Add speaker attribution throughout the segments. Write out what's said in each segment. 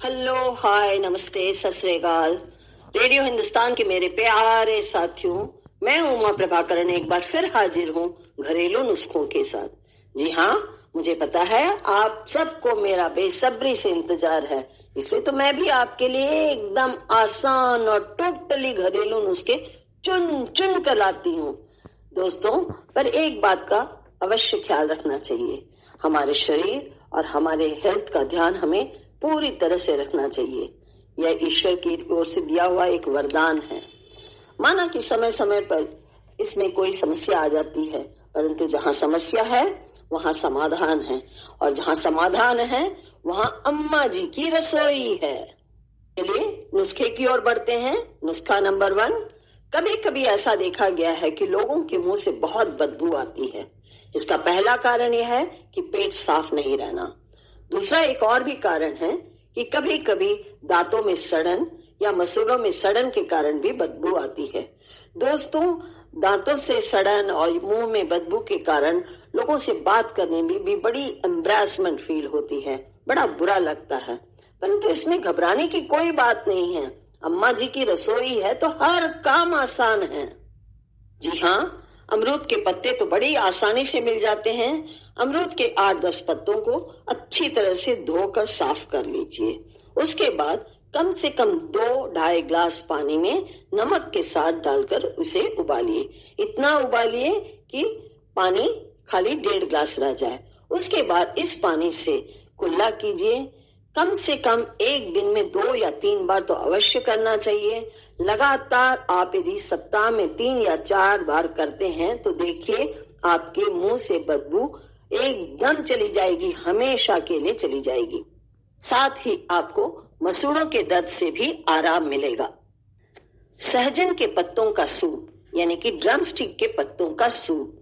Speaker 1: Hello, हाय, नमस्ते, सत श्री अकाल। रेडियो हिंदुस्तान के मेरे प्यारे साथियों, मैं उमा प्रभाकरण एक बार फिर हाजिर हूँ घरेलू नुस्खों के साथ। जी हाँ, मुझे पता है आप सबको मेरा बेसब्री से इंतजार है, इसलिए तो मैं भी आपके लिए एकदम आसान और टोटली घरेलू नुस्खे चुन चुन कर लाती हूँ। दोस्तों, पर एक बात का अवश्य ख्याल रखना चाहिए, हमारे शरीर और हमारे हेल्थ का ध्यान हमें पूरी तरह से रखना चाहिए। यह ईश्वर की ओर से दिया हुआ एक वरदान है। माना कि समय समय पर इसमें कोई समस्या आ जाती है, परंतु जहाँ समस्या है वहाँ समाधान है, और जहाँ समाधान है वहाँ अम्मा जी की रसोई है। चलिए नुस्खे की ओर बढ़ते हैं। नुस्खा नंबर 1। कभी कभी ऐसा देखा गया है कि लोगों के मुंह से बहुत बदबू आती है। इसका पहला कारण यह है कि पेट साफ नहीं रहना। दूसरा एक और भी कारण है कि कभी कभी दांतों में सड़न या मसूड़ों में सड़न के कारण भी बदबू आती है। दोस्तों, दांतों से सड़न और मुंह में बदबू के कारण लोगों से बात करने में भी बड़ी एम्बैरेसमेंट फील होती है, बड़ा बुरा लगता है, परंतु इसमें घबराने की कोई बात नहीं है। अम्मा जी की रसोई है तो हर काम आसान है। जी हाँ, अमरूद के पत्ते तो बड़ी आसानी से मिल जाते हैं। अमरूद के 8-10 पत्तों को अच्छी तरह से धोकर साफ कर लीजिए। उसके बाद कम से कम 2-2.5 गिलास पानी में नमक के साथ डालकर उसे उबालिए। इतना उबालिए कि पानी खाली 1.5 गिलास रह जाए। उसके बाद इस पानी से कुल्ला कीजिए। कम से कम एक दिन में 2 या 3 बार तो अवश्य करना चाहिए। लगातार आप यदि सप्ताह में 3 या 4 बार करते हैं तो देखिए आपके मुंह से बदबू एकदम चली जाएगी, हमेशा के लिए चली जाएगी। साथ ही आपको मसूड़ों के दर्द से भी आराम मिलेगा। सहजन के पत्तों का सूप यानी कि ड्रम स्टिक के पत्तों का सूप,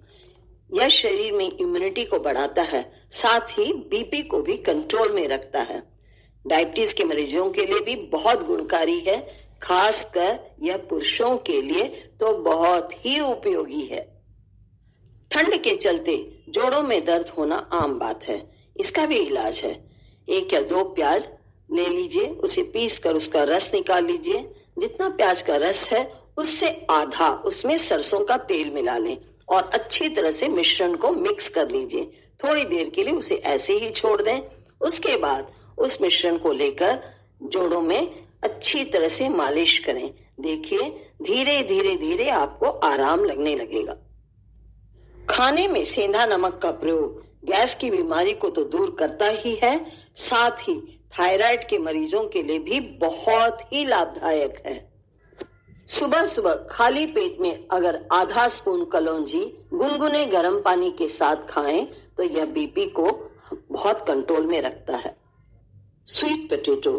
Speaker 1: यह शरीर में इम्यूनिटी को बढ़ाता है, साथ ही बीपी को भी कंट्रोल में रखता है। डायबिटीज के मरीजों के लिए भी बहुत गुणकारी है, खासकर यह पुरुषों के लिए तो बहुत ही उपयोगी है। ठंड के चलते जोड़ों में दर्द होना आम बात है, इसका भी इलाज है। 1 या 2 प्याज ले लीजिए, उसे पीस कर उसका रस निकाल लीजिए। जितना प्याज का रस है उससे आधा उसमें सरसों का तेल मिला लें और अच्छी तरह से मिश्रण को मिक्स कर लीजिए। थोड़ी देर के लिए उसे ऐसे ही छोड़ दें। उसके बाद उस मिश्रण को लेकर जोड़ों में अच्छी तरह से मालिश करें। देखिए धीरे धीरे धीरे आपको आराम लगने लगेगा। खाने में सेंधा नमक का प्रयोग गैस की बीमारी को तो दूर करता ही है, साथ ही थायराइड के मरीजों के लिए भी बहुत ही लाभदायक है। सुबह सुबह खाली पेट में अगर आधा स्पून कलौंजी गुनगुने गर्म पानी के साथ खाएं तो यह बीपी को बहुत कंट्रोल में रखता है। स्वीट पोटैटो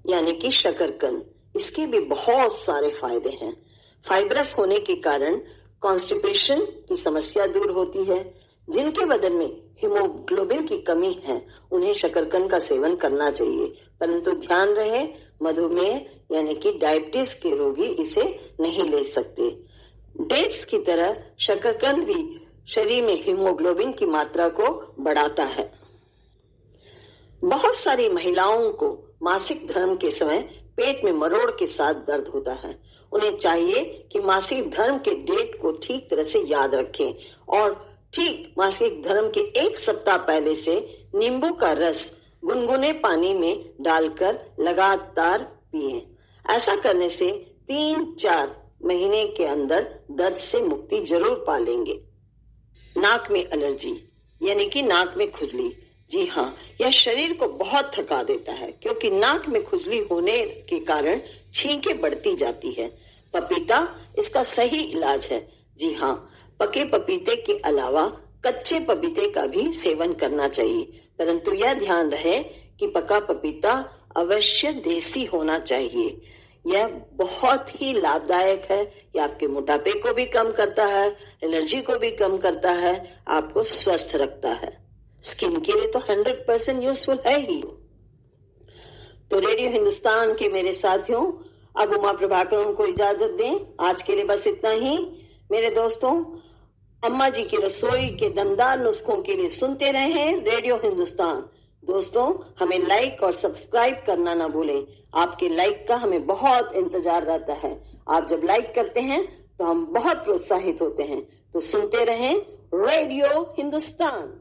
Speaker 1: यानी कि शकरकंद, इसके भी बहुत सारे फायदे हैं। फाइब्रस होने के कारण कॉन्स्टिपेशन की समस्या दूर होती है। जिनके बदन में हीमोग्लोबिन की कमी है उन्हें शकरकंद का सेवन करना चाहिए, परंतु ध्यान रहे मधुमेह यानी कि डायबिटीज के रोगी इसे नहीं ले सकते। डेट्स की तरह शकरकंद भी शरीर में हीमोग्लोबिन की मात्रा को बढ़ाता है। बहुत सारी महिलाओं को मासिक धर्म के समय पेट में मरोड़ के साथ दर्द होता है। उन्हें चाहिए कि मासिक धर्म के डेट को ठीक तरह से याद रखें और ठीक मासिक धर्म के 1 सप्ताह पहले से नींबू का रस गुनगुने पानी में डालकर लगातार पिएं। ऐसा करने से 3-4 महीने के अंदर दर्द से मुक्ति जरूर पा लेंगे। नाक में एलर्जी यानी कि नाक में खुजली, जी हाँ, यह शरीर को बहुत थका देता है क्योंकि नाक में खुजली होने के कारण छींकें बढ़ती जाती है। पपीता इसका सही इलाज है। जी हाँ, पके पपीते के अलावा कच्चे पपीते का भी सेवन करना चाहिए, परंतु यह ध्यान रहे कि पका पपीता अवश्य देसी होना चाहिए। यह बहुत ही लाभदायक है। यह आपके मोटापे को भी कम करता है, एलर्जी को भी कम करता है, आपको स्वस्थ रखता है। स्किन के लिए तो 100% यूजफुल है ही। तो रेडियो हिंदुस्तान के मेरे साथियों, अब उमा प्रभाकरण को इजाजत दें। आज के लिए बस इतना ही। मेरे दोस्तों, अम्मा जी की रसोई के दमदार नुस्खों के लिए सुनते रहें रेडियो हिंदुस्तान। दोस्तों, हमें लाइक और सब्सक्राइब करना ना भूलें। आपके लाइक का हमें बहुत इंतजार रहता है। आप जब लाइक करते हैं तो हम बहुत प्रोत्साहित होते हैं। तो सुनते रहें रेडियो हिंदुस्तान।